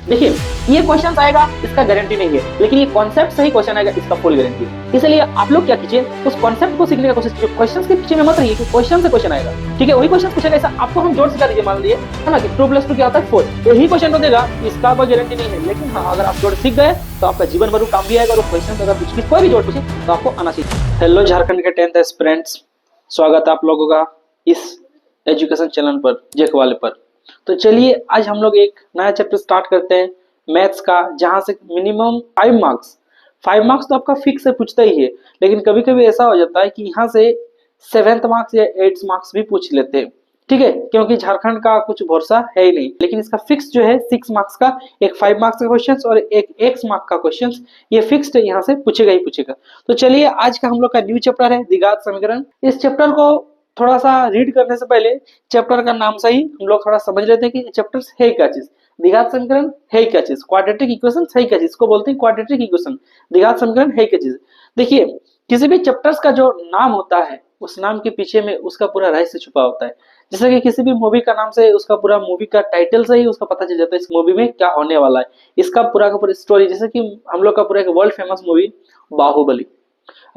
देखिए ये क्वेश्चन आएगा इसका गारंटी नहीं है, लेकिन ये कॉन्सेप्ट सही क्वेश्चन आएगा इसका फुल गारंटी है। इसलिए आप लोग क्या कीजिए, उस कॉन्सेप्ट को सीखने का कोशिश कीजिए, क्वेश्चन के पीछे में मत रहिए कि क्वेश्चन से क्वेश्चन आएगा, ठीक है। वही क्वेश्चन पूछेगा ऐसा आपको हम जोड़ सिखा दीजिए, मान लीजिए है ना कि 2 + 2 क्या होता है 4, यही क्वेश्चन तो देगा, इसका कोई गारंटी नहीं है। लेकिन हाँ अगर आप जोड़ सीख गए तो आपका जीवन भर काम भी आएगा, और क्वेश्चन अगर कुछ कोई भी जोड़ पूछे तो आपको आना चाहिए। हेलो झारखंड के 10th एस्पिरेंट्स, स्वागत है आप लोगों का इस एजुकेशन चैनल पर, जेक वाले पर। तो चलिए आज हम लोग एक नया चैप्टर स्टार्ट करते हैं मैथ्स का, जहां से मिनिमम 5 मार्क्स तो आपका फिक्स से पूछता ही है, लेकिन कभी कभी ऐसा हो जाता है कि यहाँ से 7th मार्क्स या 8th मार्क्स भी पूछ लेते हैं, ठीक है, क्योंकि झारखंड का कुछ भरोसा है ही नहीं। लेकिन इसका फिक्स जो है 6 मार्क्स का, एक 5 मार्क्स का क्वेश्चन और एक X मार्क का क्वेश्चन, ये फिक्स्ड है, यहाँ से पूछेगा ही पूछेगा। तो चलिए आज का हम लोग का न्यू चैप्टर है द्विघात समीकरण। इस चैप्टर को थोड़ा सा रीड करने से पहले चैप्टर का नाम से ही हम लोग थोड़ा समझ लेते हैं कि चैप्टर है क्या चीज, द्विघात समीकरण है क्या चीज, क्वाड्रेटिक इक्वेशन है क्या चीज, इसको बोलते हैं क्वाड्रेटिक इक्वेशन, द्विघात समीकरण है क्या चीज। देखिए किसी भी चैप्टर्स का जो नाम होता है उस नाम के पीछे में उसका पूरा रहस्य छुपा होता है। जैसे कि किसी भी मूवी का नाम से उसका पूरा मूवी का टाइटल से ही उसका पता चल जाता है इस मूवी में क्या होने वाला है, इसका पूरा का पूरा स्टोरी। जैसे कि हम लोग का पूरा एक वर्ल्ड फेमस मूवी बाहुबली,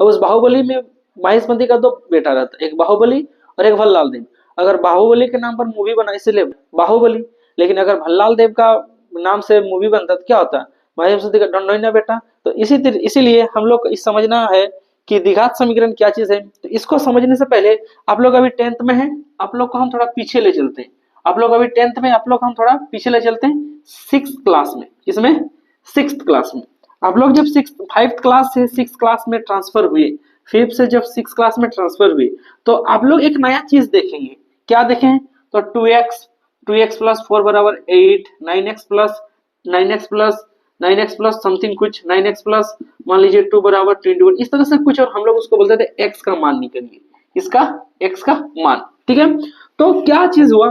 अब उस बाहुबली में महेश का 2 बेटा रहता है, एक बाहुबली और एक भल्लाल देव। अगर बाहुबली के नाम पर मूवी बना इसलिए बाहुबली, लेकिन अगर भल्लाल देव का नाम से मूवी बनता तो क्या होता, महेश का डंडोइना बेटा। तो इसीलिए हम लोग को इस समझना है कि द्विघात समीकरण क्या चीज है। तो इसको समझने से पहले आप लोग अभी 10th में हैं, आप लोग को हम थोड़ा पीछे ले चलते हैं। आप लोग अभी 10th में, आप लोग हम थोड़ा पीछे ले चलते हैं 6th क्लास में। इसमें 6th क्लास में आप लोग जब 5th क्लास से 6th क्लास में ट्रांसफर हुए, 5th से जब 6th क्लास में ट्रांसफर हुए, तो आप लोग एक नया चीज देखेंगे। क्या देखें? तो 2x + 4 = 8, 9x प्लस समथिंग कुछ, 9x प्लस मान लीजिए 2 = 21, इस तरह से कुछ, और हम लोग उसको बोलते थे x का मान निकालिए, इसका x का मान, ठीक है। तो क्या चीज हुआ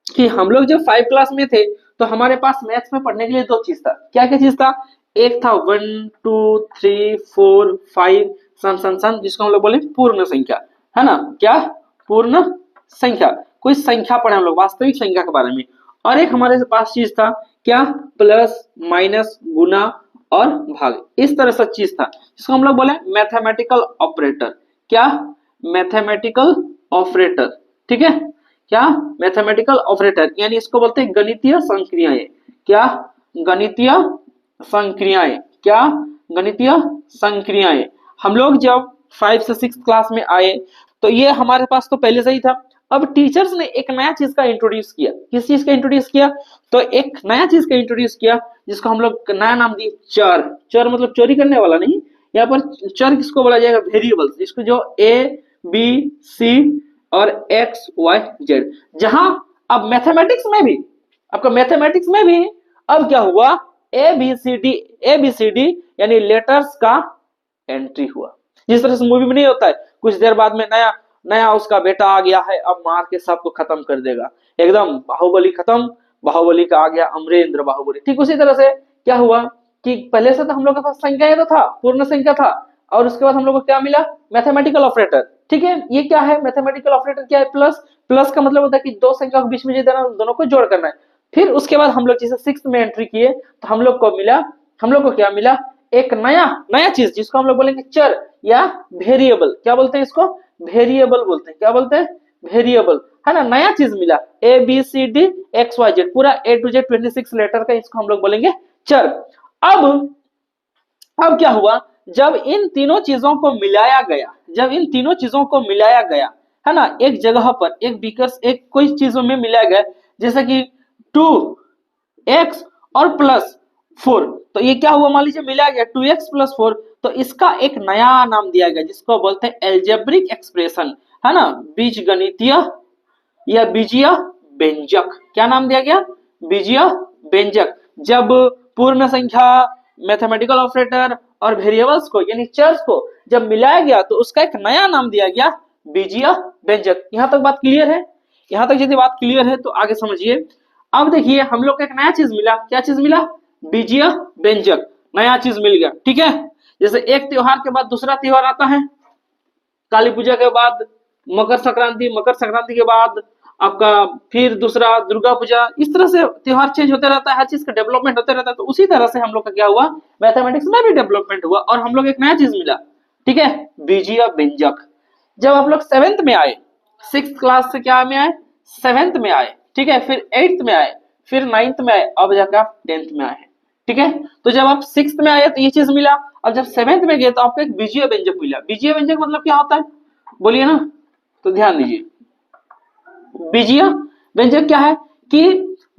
कि हम लोग जब 5 क्लास में थे तो हमारे पास मैथ्स में पढ़ने के लिए 2 चीज था। क्या क्या चीज था? एक था 1 2 3 4 5 सन, जिसको हम लोग बोले पूर्ण संख्या, है ना, क्या पूर्ण संख्या, कोई संख्या पढ़े हम लोग, वास्तविक संख्या के बारे में। और एक हमारे पास चीज था क्या, प्लस माइनस गुना और भाग, इस तरह से चीज था जिसको हम लोग बोले मैथमेटिकल ऑपरेटर। क्या? मैथमेटिकल ऑपरेटर, ठीक है, क्या? मैथमेटिकल ऑपरेटर, यानी इसको बोलते हैं गणितीय संक्रियाएं। क्या? गणितीय संक्रियाएं। क्या? गणितीय संक्रियाएं। हम लोग जब 5 से 6 क्लास में आए तो ये हमारे पास तो पहले से ही था। अब टीचर्स ने एक नया चीज का इंट्रोड्यूस किया। किस चीज का इंट्रोड्यूस किया? तो एक नया चीज का इंट्रोड्यूस किया जिसको हम लोग नया नाम दिए चर। चर मतलब चोरी करने वाला नहीं, यहाँ पर चर किसको बोला जाएगा? वेरिएबल्स, जिसको जो a b c और x y z। जहां अब मैथमेटिक्स में भी, आपका मैथमेटिक्स में भी अब क्या हुआ, ए बी सी डी यानी लेटर्स का एंट्री हुआ। जिस तरह से मूवी में नहीं होता है, कुछ देर बाद में नया उसका बेटा आ गया है, अब मार के सबको खत्म कर देगा, एकदम बाहुबली खत्म, बाहुबली का आ गया अमरेंद्र बाहुबली। ठीक उसी तरह से क्या हुआ कि पहले से तो हम लोग के पास संख्या तो था, पूर्ण संख्या था, और उसके बाद हम लोग को क्या मिला? मैथमेटिकल ऑपरेटर, ठीक है। ये क्या है? मैथमेटिकल ऑपरेटर क्या है? प्लस का मतलब होता है कि 2 संख्या के बीच में जो देना दोनों को जोड़ करना है। फिर उसके बाद हम लोग जैसे 6th में एंट्री किए तो हम लोग को क्या मिला? एक नया चीज जिसको हम लोग बोलेंगे चर या वेरिएबल। क्या बोलते हैं इसको? वेरिएबल बोलते हैं। क्या बोलते हैं? वेरिएबल, है ना। नया चीज मिला A B C D X Y Z, पूरा A to Z 26 लेटर का, इसको हम लोग बोलेंगे चर। अब क्या हुआ, जब इन तीनों चीजों को मिलाया गया, है ना, एक जगह पर एक कोई चीजों में मिलाया गया, जैसे कि 2x और +4, तो ये क्या हुआ, मान लीजिए मिला गया 2x + 4, तो इसका एक नया नाम दिया गया जिसको बोलते हैं एल्जेब्रिक एक्सप्रेशन, है ना, बीजगणितीय या बीजीय व्यंजक। क्या नाम दिया गया? बीजीय व्यंजक। जब पूर्ण संख्या, मैथमेटिकल ऑपरेटर और वेरिएबल्स को यानी चर्स को जब मिलाया गया तो उसका एक नया नाम दिया गया बीजीय व्यंजक। यहां तक बात क्लियर है? यहां तक यदि बात क्लियर है तो आगे समझिए। अब देखिए हम लोग को एक नया चीज मिला। क्या चीज मिला? बीजीय व्यंजक, नया चीज मिल गया, ठीक है। जैसे एक त्योहार के बाद दूसरा त्योहार आता है, काली पूजा के बाद मकर संक्रांति के बाद आपका फिर दूसरा दुर्गा पूजा, इस तरह से त्योहार चेंज होते रहता है, हर चीज का डेवलपमेंट होते रहता है। तो उसी तरह से हम लोग का क्या हुआ, मैथमेटिक्स में भी डेवलपमेंट हुआ और हम लोग एक नया चीज मिला, ठीक है, बीजीय व्यंजक। जब आप लोग 7th में आए, 6th क्लास से क्या में आए, 7th में आए, ठीक है, फिर 8th में आए, फिर 9th में आए, अब जाकर आप 10th में आए, ठीक है। तो जब आप 6th में आए तो ये चीज मिला, अब जब 7th में गए तो आपको एक बीजीय व्यंजक मिला। बीजीय व्यंजक मतलब क्या होता है, बोलिए ना, तो ध्यान दीजिए। बीजीय व्यंजक क्या है कि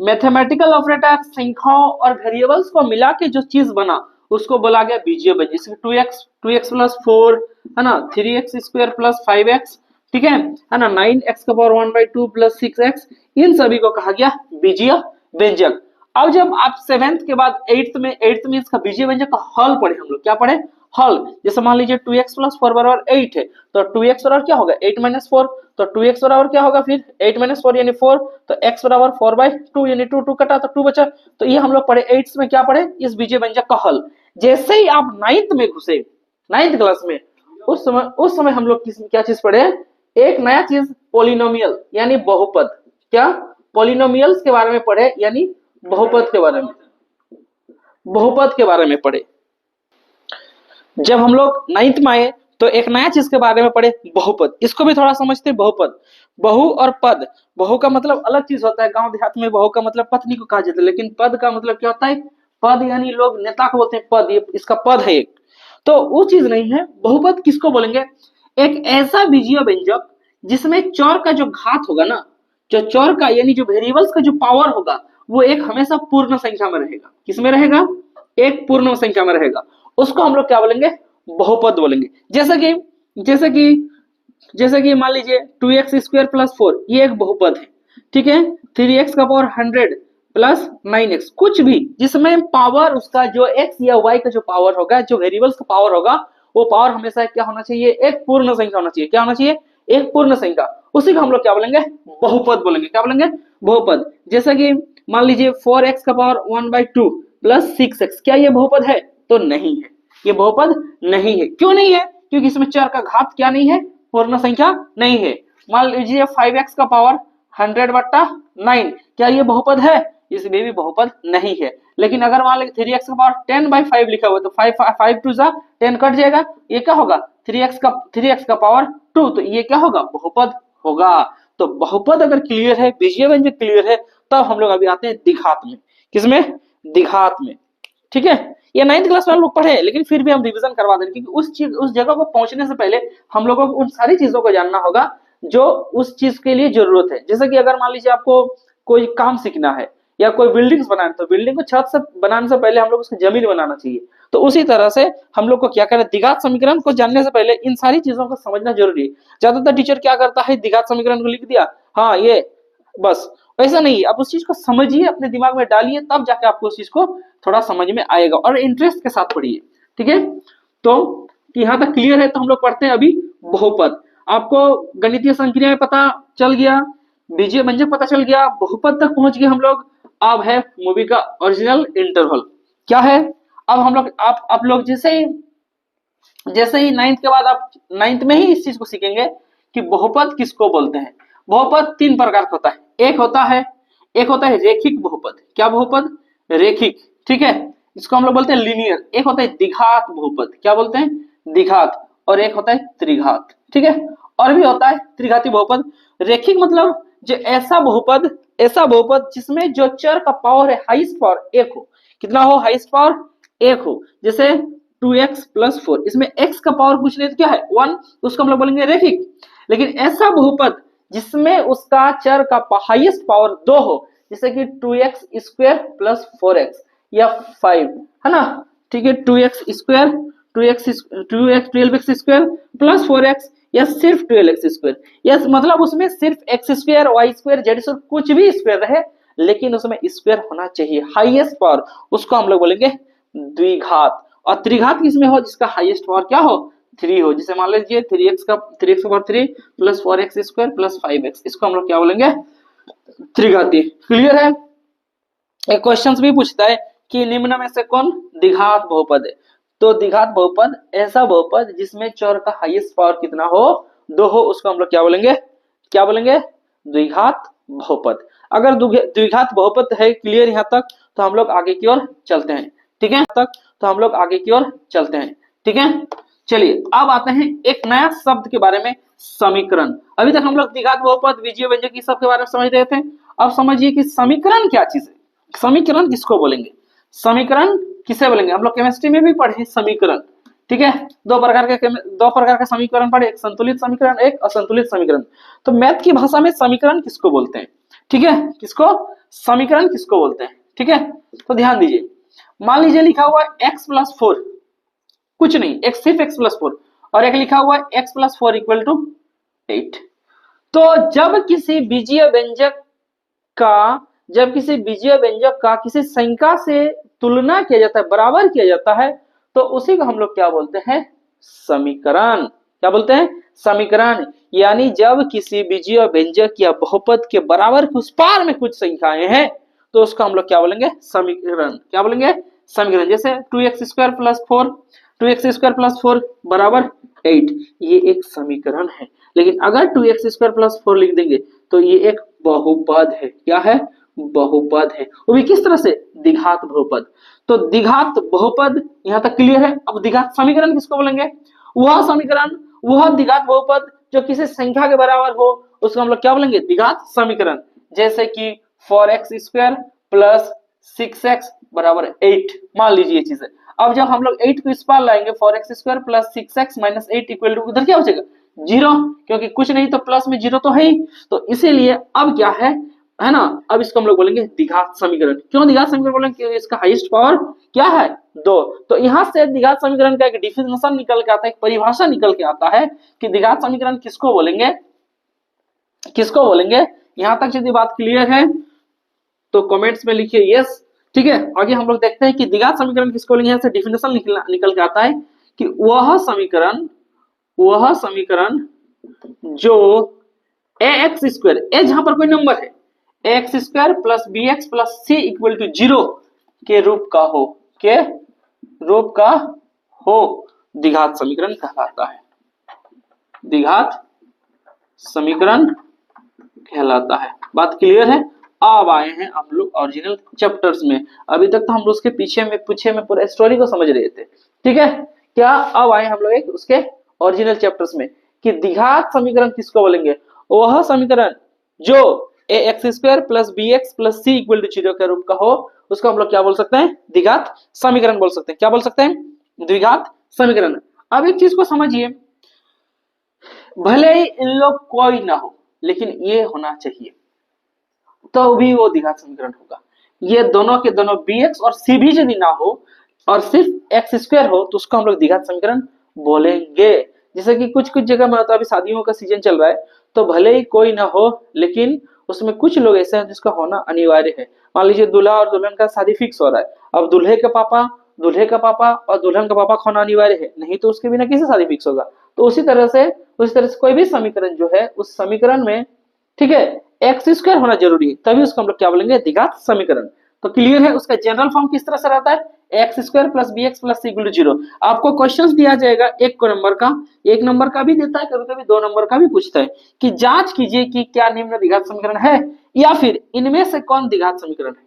मैथमेटिकल ऑपरेटर संख्याओं और वेरिएबल्स को मिला के जो चीज बना उसको बोला गया बीजीय व्यंजक। जैसे 2x प्लस 4 है ना, 3x स्क्वायर प्लस 5x, ठीक है ना, 9x का पावर 1/2 प्लस 6x, इन सभी को कहा गया बीजीय व्यंजक। अब जब आप 7th के बाद 8th में इसका बीजीय व्यंजक का हल पढ़े, हम लोग क्या पढ़े, हल। जैसे मान लीजिए 2x प्लस 4 बराबर 8 है, तो 2x बराबर क्या होगा, 8 माइनस 4, तो 2x बराबर क्या होगा फिर 8 माइनस 4 यानी 4, तो x बराबर 4/2 यानी 2 कटा तो 2 बचा। तो ये हम लोग पढ़े 8th में, क्या पढ़े, इस बीजीय व्यंजक का हल। जैसे ही आप 9th में घुसे, 9th क्लास में, उस समय हम लोग क्या चीज पढ़े, एक नया चीज पॉलिनोमियल यानी बहुपद, क्या, पॉलिनोमियल्स के बारे में पढ़े, यानी बहुपद के बारे में, बहुपद के बारे में पढ़े। जब हम लोग 9th में आए तो एक नया चीज के बारे में पढ़े, बहुपद। इसको भी थोड़ा समझते हैं, बहुपद, बहु और पद। बहु का मतलब अलग चीज होता है, गांव देहात में बहु का मतलब पत्नी को कहा जाता है, लेकिन पद का मतलब क्या होता है, पद यानी लोग नेता को बोलते हैं पद, ये इसका पद है एक, तो वो चीज नहीं है। बहुपद किसको बोलेंगे, एक ऐसा बीजीय व्यंजक जिसमें चर का जो घात होगा ना, जो चर का यानी जो वेरिएबल्स का जो पावर होगा वो एक हमेशा पूर्ण संख्या में रहेगा। किसमें रहेगा, एक पूर्ण संख्या में रहेगा, उसको हम लोग क्या बोलेंगे, बहुपद बोलेंगे। जैसे कि मान लीजिए 2x स्क्वायर प्लस 4, ये एक बहुपद है, ठीक है। 3x का पावर 100 प्लस 9x, कुछ भी जिसमें पावर उसका जो x या y का जो पावर होगा, जो वेरिएबल्स का पावर होगा, वो पावर हमेशा क्या होना चाहिए, एक पूर्ण संख्या होना चाहिए। क्या होना चाहिए, एक पूर्ण संख्या, उसी को हम लोग क्या बोलेंगे, बहुपद बोलेंगे। क्या बोलेंगे, बहुपद। जैसे कि मान लीजिए 4x का पावर 1/2 प्लस 6x, क्या ये बहुपद है, तो नहीं है, ये बहुपद नहीं है। क्यों नहीं है, क्योंकि इसमें चर का घात क्या नहीं है, पूर्ण संख्या नहीं है। मान लीजिए 5x का पावर 100/9, क्या ये बहुपद है, इसमें भी बहुपद नहीं है। लेकिन अगर मान लीजिए 3x का पावर 10/5 लिखा हुआ, तो 5 2 जा 10 कट जाएगा, ये क्या होगा, 3x का पावर 2, तो ये क्या होगा, बहुपद होगा। तो बहुपद अगर क्लियर है, बीजीय व्यंजक क्लियर है, तब हम लोग अभी आते हैं द्विघात में। किसमें, द्विघात में, ठीक है। ये 9th क्लास में हम लोग पढ़े, लेकिन फिर भी हम रिवीजन करवा देंगे, क्योंकि उस जगह को पहुंचने से पहले हम लोगों को उन सारी चीजों को जानना होगा जो उस चीज के लिए जरूरत है। जैसे कि अगर मान लीजिए आपको कोई काम सीखना है या कोई बिल्डिंग्स बनाना, तो बिल्डिंग को छत से बनाने से पहले हम लोग उसको जमीन बनाना चाहिए। तो उसी तरह से हम लोग को क्या करें, द्विघात समीकरण को जानने से पहले इन सारी चीजों को समझना जरूरी है। ज्यादातर टीचर क्या करता है, द्विघात समीकरण को लिख दिया, हाँ ये बस, ऐसा नहीं। आप उस चीज को समझिए, अपने दिमाग में डालिए, तब जाके आपको उस चीज को थोड़ा समझ में आएगा, और इंटरेस्ट के साथ पढ़िए, ठीक है। तो यहाँ तक क्लियर है। तो हम लोग पढ़ते हैं अभी बहुपद। आपको गणितीय संक्रियाएं पता चल गया, बीजीय व्यंजक पता चल गया, बहुपद तक पहुंच गए हम लोग। अब है मूवी का ओरिजिनल इंटरवल, क्या है। अब हम लोग आप लोग जैसे ही 9th के बाद आप 9th में ही इस चीज को सीखेंगे कि बहुपद किसको बोलते हैं। बहुपद 3 प्रकार का होता है। एक होता है रेखिक बहुपद। क्या बहुपद, रेखिक, ठीक है, इसको हम लोग बोलते हैं लीनियर। एक होता है द्विघात बहुपद, क्या बोलते हैं, द्विघात। और एक होता है त्रिघात, ठीक है। और भी होता है त्रिघाती बहुपद। रेखिक मतलब जो ऐसा बहुपद जिसमें जो चर का पावर है हाईएस्ट पावर 1 हो। कितना हो, हाईएस्ट पावर 1 हो। जैसे 2x प्लस 4, इसमें x का पावर कुछ नहीं तो क्या है, 1, तो उसको हम लोग बोलेंगे रेखिक। लेकिन ऐसा बहुपद जिसमें उसका चर का हाईएस्ट पावर 2 हो, जैसे कि 2x स्क्वायर प्लस 4x या 5, है ना, ठीक है, 2x square 12x square plus 4x या सिर्फ 12x स्क्वायर, यस, मतलब उसमें सिर्फ x square y square z square कुछ भी स्क्वायर रहे, लेकिन उसमें स्क्वायर होना चाहिए, हाईएस्ट पावर, उसको हम लोग बोलेंगे द्विघात। और त्रिघात किसमें हो, जिसका हाईएस्ट पावर क्या हो, 3 हो। जैसे मान लीजिए 3x का power 3 plus 4x square plus 5x, इसको हम लोग क्या बोलेंगे, त्रिघाती। क्लियर है। एक क्वेश्चंस भी पूछता है कि निम्न में से कौन द्विघात बहुपद है। तो द्विघात बहुपद ऐसा बहुपद जिसमें चर का हाईएस्ट पावर कितना हो, 2 हो, उसको हम लोग क्या बोलेंगे, द्विघात बहुपद। अगर द्विघात बहुपद है, क्लियर यहाँ तक, तो हम लोग आगे की ओर चलते हैं, ठीक है, तो हम लोग आगे की ओर चलते हैं, ठीक है। चलिए अब आते हैं एक नया शब्द के बारे में, समीकरण। अभी तक हम लोग द्विघात बहुपद, विजीय व्यंजक सब के बारे में समझ रहे थे। अब समझिए कि समीकरण क्या चीज है, समीकरण किसको बोलेंगे, समीकरण किसे बोलेंगे। हम लोग केमिस्ट्री में भी पढ़े समीकरण, ठीक है। दो प्रकार का समीकरण पढ़े, एक संतुलित समीकरण, एक असंतुलित समीकरण। तो मैथ की भाषा में समीकरण किसको बोलते हैं, ठीक है, किसको, समीकरण किसको बोलते हैं, ठीक है। तो ध्यान दीजिए, मान लीजिए लिखा हुआ x प्लस 4, कुछ नहीं, x सिर्फ x प्लस 4, और एक लिखा हुआ है x प्लस 4 इक्वल टू 8। तो जब किसी बीजीय व्यंजक का किसी संख्या से तुलना किया जाता है, बराबर किया जाता है, तो उसी को हम लोग क्या बोलते हैं, समीकरण। क्या बोलते हैं, समीकरण। यानी जब किसी बीजीय व्यंजक या बहुपद के बराबर उस पार में कुछ संख्याएं हैं, तो उसका हम लोग क्या बोलेंगे, समीकरण। क्या बोलेंगे, समीकरण। जैसे 2x स्क्वायर प्लस 4 बराबर 8, ये एक समीकरण है। लेकिन अगर 2x स्क्वायर प्लस 4 लिख देंगे तो ये एक बहुपद है। क्या है, बहुपद है। वो भी किस तरह से, द्विघात बहुपद। तो द्विघात बहुपद यहां तक क्लियर है। अब द्विघात समीकरण किसको बोलेंगे, वह समीकरण, वह द्विघात बहुपद जो किसी संख्या के बराबर हो, उसको हम लोग क्या बोलेंगे, द्विघात समीकरण। जैसे कि 4x स्क्वायर प्लस 6x बराबर 8, मान लीजिए ये चीज है। अब जब हम लोग 8 को इस पार लाएंगे, 4x square plus 6x minus 8 equal to, उधर क्या हो जाएगा, 0, क्योंकि कुछ नहीं तो प्लस में 0 तो है ही। तो इसीलिए अब क्या है ना, अब इसको हम लोग बोलेंगे द्विघात समीकरण। क्यों द्विघात समीकरण बोलेंगे, क्योंकि इसका हाईएस्ट पावर क्या है, 2। तो यहां से द्विघात समीकरण का एक डिफिनेशन निकल के आता है, एक परिभाषा निकल के आता है कि द्विघात समीकरण किसको बोलेंगे, किसको बोलेंगे। यहां तक यदि बात क्लियर है तो कमेंट्स में लिखिए यस, ठीक है। आगे हम लोग देखते हैं कि द्विघात समीकरण किसको बोलेंगे। यहां से डिफिनेशन निकल के आता है कि वह समीकरण जो ax स्क्वायर, ए जहां पर कोई नंबर है, ax square plus bx plus c equal to 0 के रूप का हो, द्विघात समीकरण कहलाता है, द्विघात समीकरण कहलाता है। बात क्लियर है। अब आए हैं हम लोग ओरिजिनल चैप्टर्स में। अभी तक तो हम लोग उसके पीछे में पूरा स्टोरी को समझ रहे थे, ठीक है। क्या, अब आए हम लोग एक उसके ओरिजिनल चैप्टर्स में कि द्विघात समीकरण किसको बोलेंगे। वह समीकरण जो ax square plus bx plus c equal to 0 के रूप का हो, उसको हम लोग क्या बोल सकते हैं, द्विघात समीकरण बोल सकते हैं। क्या बोल सकते हैं, द्विघात समीकरण। अब एक चीज को समझिए, भले ही इन लोग कोई ना हो, लेकिन ये होना चाहिए, तो भी वो द्विघात समीकरण होगा। ये दोनों के दोनों bx और c भी यदि ना हो और सिर्फ x स्क्वायर हो, तो उसको हम लोग द्विघात समीकरण बोलेंगे। जैसे कि कुछ जगह में होता है, अभी शादियों का सीजन चल रहा है, तो भले ही कोई ना हो, लेकिन उसमें कुछ लोग ऐसे हैं जिसका होना अनिवार्य है। मान लीजिए दूल्हा और दुल्हन का शादी फिक्स हो रहा है, अब दूल्हे का पापा और दुल्हन का पापा होना अनिवार्य है, नहीं तो उसके बिना कैसे शादी फिक्स होगा। तो उसी तरह से कोई भी समीकरण जो है, उस समीकरण में, ठीक है, एक्स स्क्वायर होना जरूरी है, तभी उसको हम लोग क्या बोलेंगे, द्विघात समीकरण। तो क्लियर है। उसका जनरल फॉर्म किस तरह से रहता है, x square plus b x plus c equal to 0। आपको क्वेश्चंस दिया जाएगा एक नंबर का भी देता है, कभी कभी 2 नंबर का भी पूछता है कि जांच कीजिए कि क्या निम्न द्विघात समीकरण है या फिर इनमें से कौन द्विघात समीकरण है।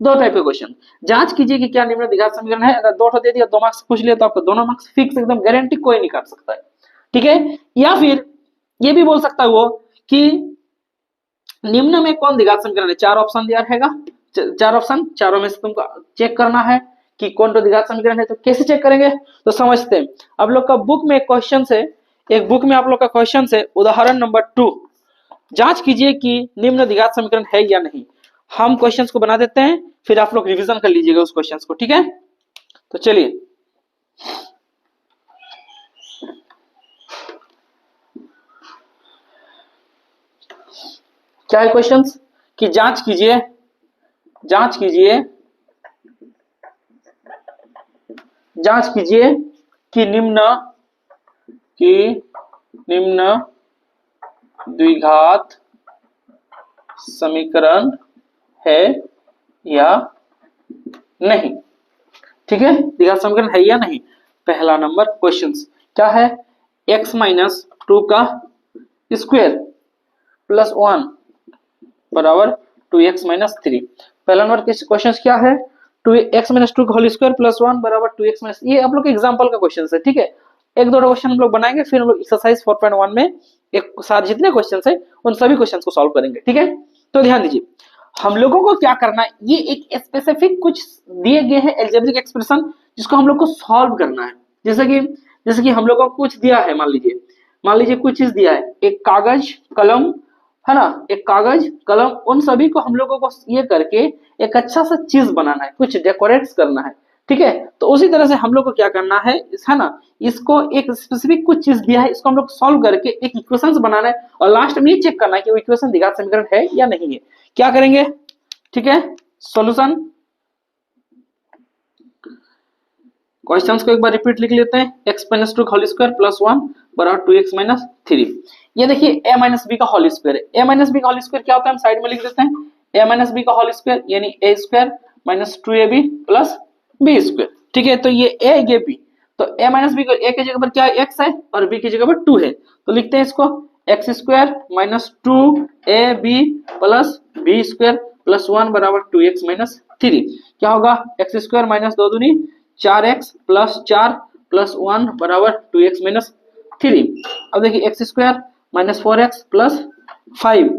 2 टाइप के क्वेश्चन, जांच कीजिए कि क्या निम्न द्विघात समीकरण है। अगर 2 दे दिया, 2 मार्क्स पूछ लिया, तो आपको दोनों मार्क्स फिक्स, एकदम गारंटी, कोई नहीं काट सकता है, ठीक है। या फिर ये भी बोल सकता है वो कि निम्न में कौन द्विघात समीकरण है। 4 ऑप्शन दिया रहेगा, 4 ऑप्शन, चारों में से तुमको चेक करना है कि कौन तो द्विघात समीकरण है। तो कैसे चेक करेंगे, तो समझते हैं। आप लोग का बुक में क्वेश्चन है, एक बुक में आप लोग का क्वेश्चन है, उदाहरण नंबर 2, जांच कीजिए कि निम्न द्विघात समीकरण है या नहीं। हम क्वेश्चंस को बना देते हैं, फिर आप लोग रिवीजन कर लीजिएगा उस क्वेश्चंस को, ठीक है। तो चलिए, क्या है क्वेश्चंस कि जांच कीजिए कि निम्न द्विघात समीकरण है या नहीं, ठीक है। द्विघात समीकरण है या नहीं। पहला नंबर क्वेश्चंस क्या है, x माइनस 2 का स्क्वायर प्लस 1 बराबर 2x माइनस 3। पहला नंबर क्वेश्चन क्या है, 2x minus 2 whole square plus 1 बराबर 2x माइनस, ये आप लोग के एग्जांपल का क्वेश्चन है, ठीक है। एक दो क्वेश्चन हम लोग बनाएंगे, फिर हम लोग एक्सरसाइज 4.1 में एक साथ जितने क्वेश्चन है उन सभी क्वेश्चन को सॉल्व करेंगे, ठीक है। तो ध्यान दीजिए, हम लोगों को क्या करना है, ये एक स्पेसिफिक कुछ दिए गए हैं एल्जेब्रिक एक्सप्रेशन जिसको हम लोग को सॉल्व करना है। जैसे कि हम लोगों को कुछ दिया है, मान लीजिए कुछ चीज दिया है, एक कागज कलम है ना, एक कागज कलम, उन सभी को हम लोगों को ये करके एक अच्छा सा चीज बनाना है, कुछ डेकोरेट्स करना है, ठीक है। तो उसी तरह से हम लोग को क्या करना है ना, इसको एक स्पेसिफिक कुछ चीज दिया है, इसको हम लोग सॉल्व करके एक इक्वेशंस बनाना है और लास्ट में ये चेक करना है कि वो इक्वेशन द्विघात समीकरण है या नहीं है। क्या करेंगे, ठीक है, सॉल्यूशन। क्वेश्चंस को एक बार रिपीट लिख लेते हैं, x minus 2 whole square plus 1 बराबर 2x माइनस 3। ये देखिए a माइनस b का होल स्क्वायर है। a माइनस b का होल स्क्वायर क्या होता है, हम साइड में लिख देते हैं, a माइनस b का होल स्क्वायर यानी a square minus 2ab plus b square, ठीक है। तो ये a ये b, तो a माइनस b को a की जगह पर क्या है, x है, और b की जगह पर 2 है, तो लिखते हैं इसको x square minus 2ab plus b square plus 1 बराबर 2x माइनस 3। क्या होगा, x स्क्वायर माइनस 2 दूनी 4x प्लस 4 प्लस 1 बराबर 2x माइनस 3। अब देखिए x square minus 4x plus 5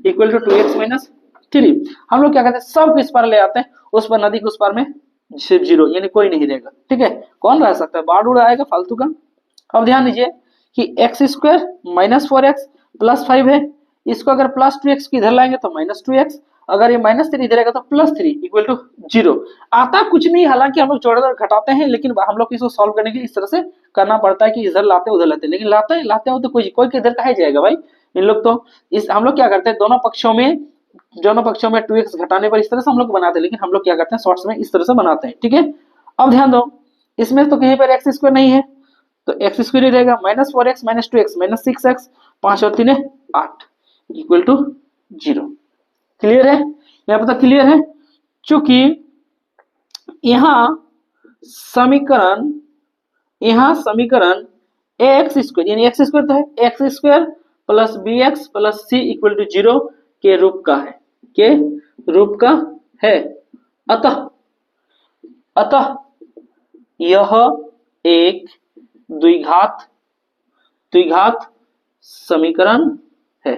equal to 2x minus 3। हम लोग क्या करते हैं, सब इस पार ले आते हैं, उस पर नदी के उस पार में सिर्फ जीरो, यानी कोई नहीं रहेगा, ठीक है। कौन रह सकता है, बाढ़ उड़ आएगा फालतू का। अब ध्यान दीजिए कि x square minus 4x plus 5 है, इसको अगर प्लस 2x की इधर लाएंगे तो माइनस 2x, अगर ये माइनस 3 इधर आएगा तो प्लस 3 इक्वल टू 0। आता कुछ नहीं, हालांकि हम लोग जोड़कर घटाते हैं, लेकिन हम लोग इसको सॉल्व करने के लिए इस तरह से करना पड़ता है कि इधर लाते हैं उधर लाते हैं, लेकिन लाते हो तो कोई किधर का जाएगा भाई। इन लोग तो इस हम लोग क्या करते हैं, दोनों पक्षों में 2x घटाने पर इस तरह से हम लोग बनाते हैं, लेकिन हम लोग क्या करते हैं शॉर्ट्स में इस तरह से बनाते हैं, ठीक है। अब ध्यान दो, इसमें तो कहीं पर एक्स स्क्वायर नहीं है, तो एक्स स्क्वायर ही रहेगा, minus 4x minus 2x minus 6x, 5 और 3 8 इक्वल टू 0। क्लियर है, यहाँ पता क्लियर है। चूंकि यहाँ समीकरण एक्स स्क्वायर यानी एक्स स्क्वायर तो है, x square plus b x plus c equal to 0 के रूप का है। अतः यह एक द्विघात समीकरण है।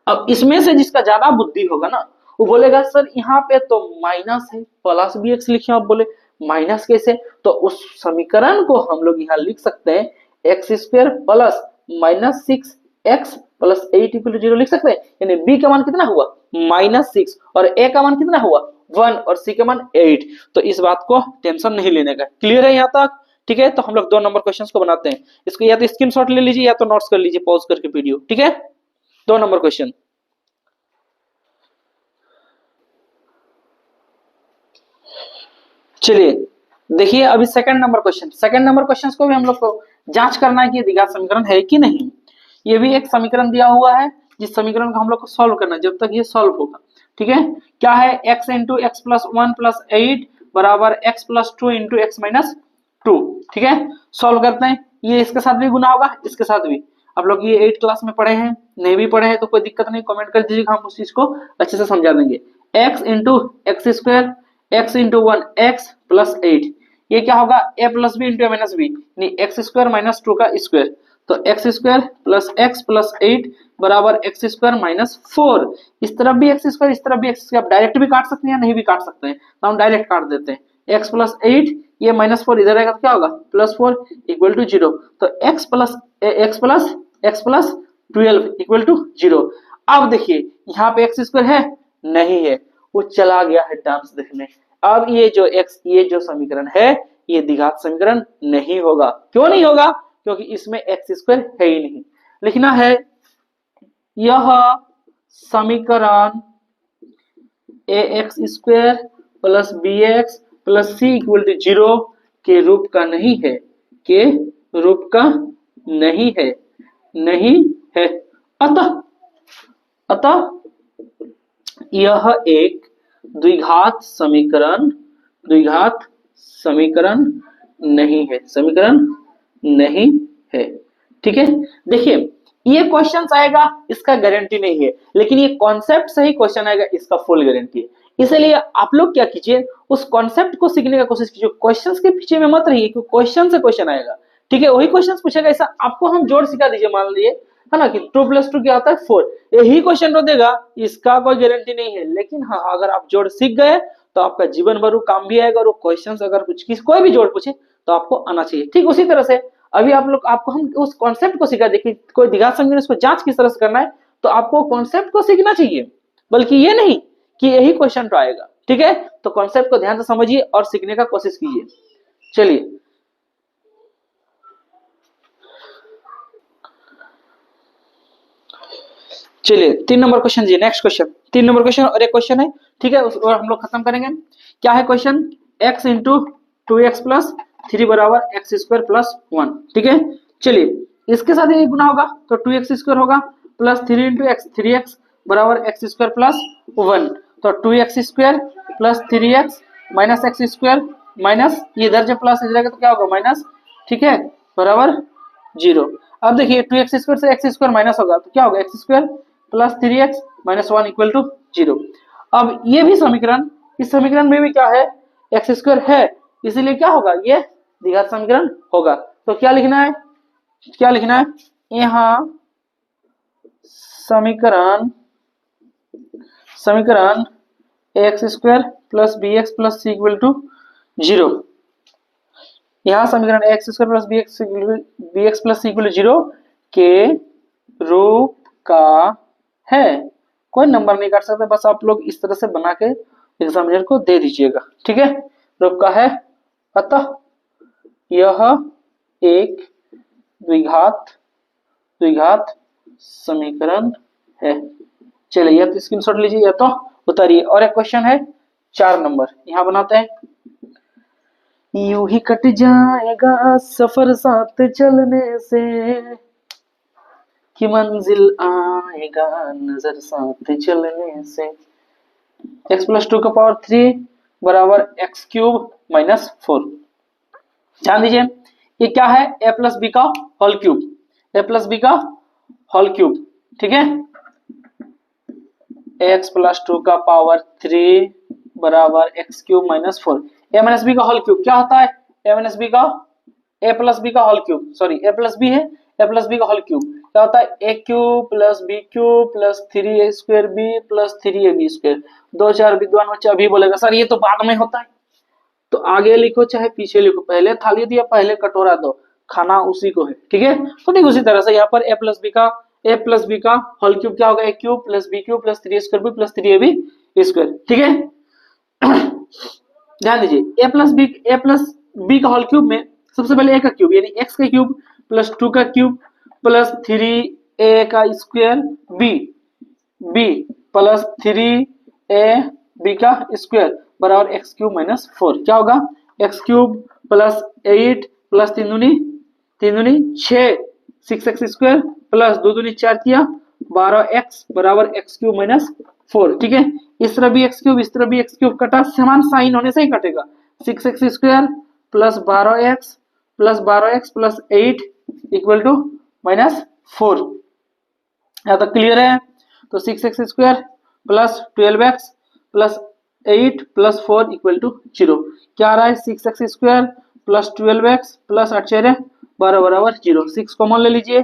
अब इसमें से जिसका ज्यादा बुद्धि होगा ना, वो बोलेगा सर यहाँ पे तो माइनस है, प्लस बी एक्स लिखे, आप बोले माइनस कैसे, तो उस समीकरण को हम लोग यहाँ लिख सकते हैं x square plus minus 6x plus 8 equal to 0 लिख सकते हैं। यानी b का मान कितना हुआ -6 और a का मान कितना हुआ 1 और c का मान 8। तो इस बात को टेंशन नहीं लेने का। क्लियर है यहाँ तक, ठीक है। तो हम लोग 2 नंबर क्वेश्चन को बनाते हैं, इसको या तो स्क्रीनशॉट ले लीजिए या तो नोट्स कर लीजिए पॉज करके वीडियो, ठीक है। 2 नंबर क्वेश्चन, चलिए देखिए अभी सेकंड नंबर क्वेश्चन को भी हम लोग को जांच करना है कि द्विघात समीकरण है कि नहीं। ये भी एक समीकरण दिया हुआ है, जिस समीकरण को हम लोग को सॉल्व करना है, जब तक ये सॉल्व होगा, ठीक है। क्या है, x into x plus 1 plus 8 बराबर x plus 2 into x minus 2, ठीक है। सॉल्व करते हैं, ये इसके साथ भी गुना होगा, इसके साथ भी। आप लोग ये 8 क्लास में पढ़े हैं, नहीं भी पढ़े हैं तो कोई दिक्कत नहीं, कमेंट कर दीजिएगा, हम उस चीज को अच्छे से समझा देंगे। x into x square x into 1 x plus 8, ये क्या होगा a plus b into minus b, यानी एक्स स्क्वायर माइनस 2 का स्क्वायर, तो x square plus x plus 8 बराबर एक्स स्क्वायर माइनस 4। इस तरफ भी एक्स स्क्वायर, इस तरफ भी एक्स स्क्वायर, आप डायरेक्ट भी काट सकते हैं या नहीं भी काट सकते हैं, तो हम डायरेक्ट काट देते हैं। एक्स प्लस 8 ये माइनस 4 इधर आएगा तो क्या होगा प्लस 4 इक्वल टू 0। तो एक्स प्लस 12 इक्वल टू 0। अब देखिए यहाँ पे एक्स स्क्वायर है नहीं है, वो चला गया है टर्म्स देखने। अब ये जो समीकरण है ये द्विघात समीकरण नहीं होगा। क्यों नहीं होगा, क्योंकि इसमें एक्स स्क्वायर है ही नहीं। लिखना है यह समीकरण ax square plus bx plus c equal to 0 के रूप का नहीं है, अतः यह एक द्विघात समीकरण नहीं है, ठीक है। देखिए ये क्वेश्चन आएगा इसका गारंटी नहीं है, लेकिन ये कॉन्सेप्ट से ही क्वेश्चन आएगा इसका फुल गारंटी है। इसलिए आप लोग क्या कीजिए, उस कॉन्सेप्ट को सीखने का कोशिश कीजिए, क्वेश्चंस के पीछे में मत रहिए, क्योंकि क्वेश्चन से क्वेश्चन आएगा, ठीक है, वही क्वेश्चन पूछेगा। ऐसा आपको हम जोड़ सिखा दीजिए, मान लीजिए है ना कि 2+2 क्या होता है 4, यही क्वेश्चन तो देगा, इसका कोई गारंटी नहीं है। लेकिन हाँ, अगर आप जोड़ सीख गए तो आपका जीवन भर वो काम भी आएगा, और वो क्वेश्चन अगर कुछ कोई भी जोड़ पूछे तो आपको आना चाहिए। ठीक उसी तरह से अभी आपको हम उस कॉन्सेप्ट को सिखा देखिए, कोई द्विघात समीकरण इसको जांच किस तरह से करना है, तो आपको कॉन्सेप्ट को सीखना चाहिए, बल्कि ये नहीं कि यही क्वेश्चन तो आएगा। ठीक है, तो कॉन्सेप्ट को ध्यान से समझिए और सीखने का कोशिश कीजिए। चलिए चलिए 3 नंबर क्वेश्चन जी, नेक्स्ट क्वेश्चन 3 नंबर क्वेश्चन और एक क्वेश्चन है, ठीक है, उसको हम लोग खत्म करेंगे। क्या है question, x into 2x plus 3 बराबर एक्स स्क्वायर प्लस 1। ठीक है, चलिए इसके साथ ये गुना होगा तो 2x स्क्वायर होगा प्लस 3 इंटू एक्स 3x बराबर एक्स स्क्वायर प्लस 1, तो 2x square plus 3x minus x square minus ये इधर जब प्लस हो जाएगा तो क्या होगा माइनस, ठीक है, बराबर 0। अब देखिए 2x स्क्वायर से एक्स स्क्वायर माइनस होगा तो क्या होगा x square plus 3x minus 1 equal to 0। अब ये भी समीकरण, इस समीकरण में भी क्या है, एक्स स्क्वायर है, इसीलिए क्या होगा, ये द्विघात समीकरण होगा। तो क्या लिखना है, क्या लिखना है यहाँ, समीकरण समीकरण x square plus b x plus c equal to 0। यहाँ समीकरण x square plus b x plus c equal to 0 के रूप का है। कोई नंबर नहीं काट सकते, बस आप लोग इस तरह से बना के एग्जामिनर को दे दीजिएगा। ठीक है, रूप का है, अतः यह एक द्विघात समीकरण है। चलिए यह तो स्क्रीनशॉट लीजिए, या तो उतारिए। और एक क्वेश्चन है 4 नंबर, यहाँ बनाते हैं। यूं ही कट जाएगा सफर साथ चलने से, कि मंजिल आएगा नजर साथ चलने से। x प्लस 2 का पावर 3 बराबर एक्स क्यूब माइनस 4। ध्यान दीजिए ये क्या है, a प्लस बी का whole cube, a plus b का होल क्यूब। ठीक है, x प्लस 2 का पावर 3 बराबर x cube minus 4। a minus b का होल क्यूब क्या होता है, a माइनस बी का a प्लस बी का whole cube, sorry a plus b है, a प्लस बी का होल क्यूब क्या होता है, a cube plus b cube plus 3a square b plus 3ab square. 2-4 विद्वान बच्चा अभी बोलेगा सर ये तो बाद में होता है, तो आगे लिखो चाहे पीछे लिखो, पहले थाली दिया पहले कटोरा दो, खाना उसी को है। ठीक है, तो ठीक उसी तरह से यहाँ पर a प्लस बी का होल क्यूब क्या होगा, a cube plus b cube plus 3a square b plus 3ab square. ठीक है, ध्यान दीजिए a प्लस बी का होल क्यूब में सबसे पहले a का क्यूब यानी x का क्यूब प्लस 2 का क्यूब प्लस 3a का स्क्वायर b प्लस 3ab का स्क्वायर बराबर एक्स क्यूब माइनस 4। क्या होगा, एक्स क्यूब प्लस 8 प्लस 3 दूनी 6 6x स्क्वायर प्लस 2 दूनी 4 किया 12x बराबर एक्स क्यूब माइनस 4। ठीक है, इस तरह भी एक्स क्यूब इस तरह भी एक्स क्यूब कटा, समान साइन होने से ही कटेगा। 6x square plus 12x plus 8 equal to minus 4। यहाँ तक क्लियर है, तो 6x square plus 12x plus 8 plus 4 equal to 0। क्या आ रहा है, 6x square plus 12x plus 8 12 बराबर 0। 6 कॉमन ले लीजिए,